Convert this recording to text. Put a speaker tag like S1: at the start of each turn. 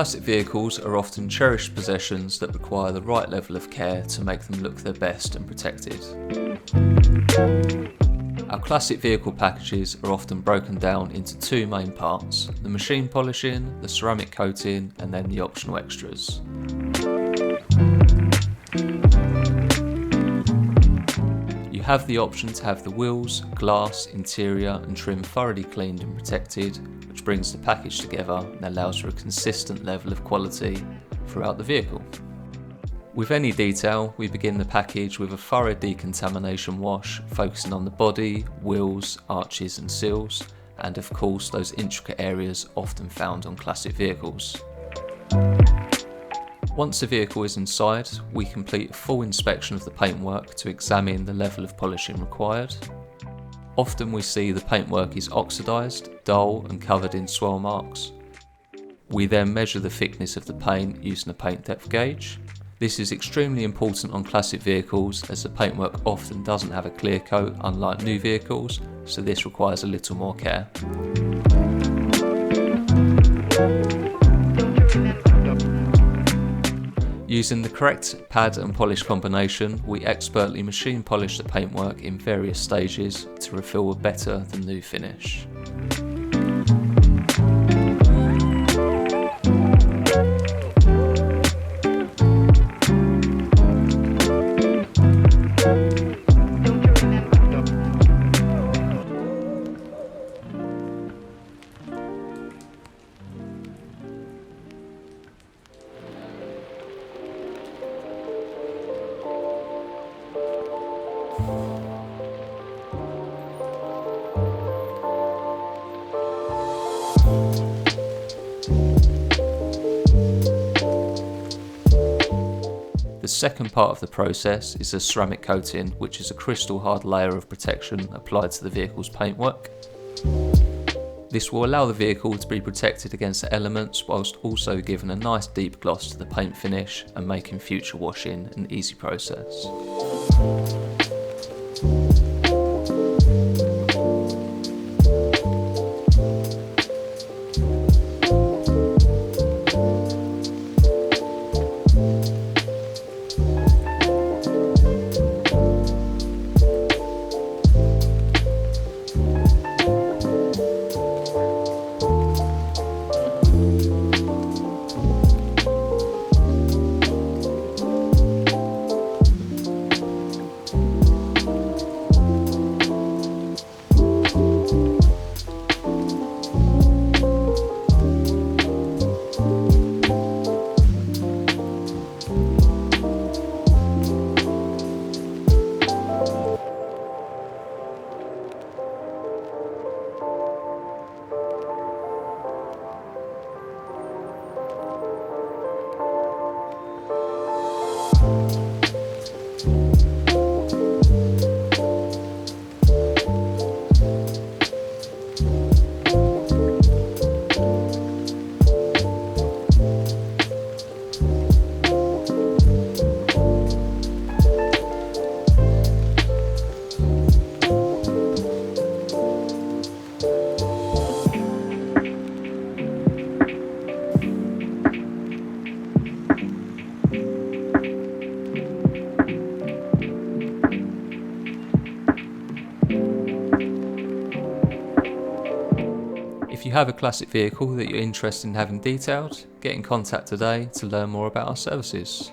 S1: Classic vehicles are often cherished possessions that require the right level of care to make them look their best and protected. Our classic vehicle packages are often broken down into two main parts: the machine polishing, the ceramic coating, and then the optional extras. You have the option to have the wheels, glass, interior and trim thoroughly cleaned and protected, which brings the package together and allows for a consistent level of quality throughout the vehicle. With any detail, we begin the package with a thorough decontamination wash, focusing on the body, wheels, arches and seals, and of course those intricate areas often found on classic vehicles. Once the vehicle is inside, we complete a full inspection of the paintwork to examine the level of polishing required. Often we see the paintwork is oxidised, dull and covered in swirl marks. We then measure the thickness of the paint using a paint depth gauge. This is extremely important on classic vehicles as the paintwork often doesn't have a clear coat unlike new vehicles, so this requires a little more care. Using the correct pad and polish combination, we expertly machine polish the paintwork in various stages to reveal a better than new finish. The second part of the process is the ceramic coating, which is a crystal hard layer of protection applied to the vehicle's paintwork. This will allow the vehicle to be protected against the elements whilst also giving a nice deep gloss to the paint finish and making future washing an easy process. If you have a classic vehicle that you're interested in having detailed, get in contact today to learn more about our services.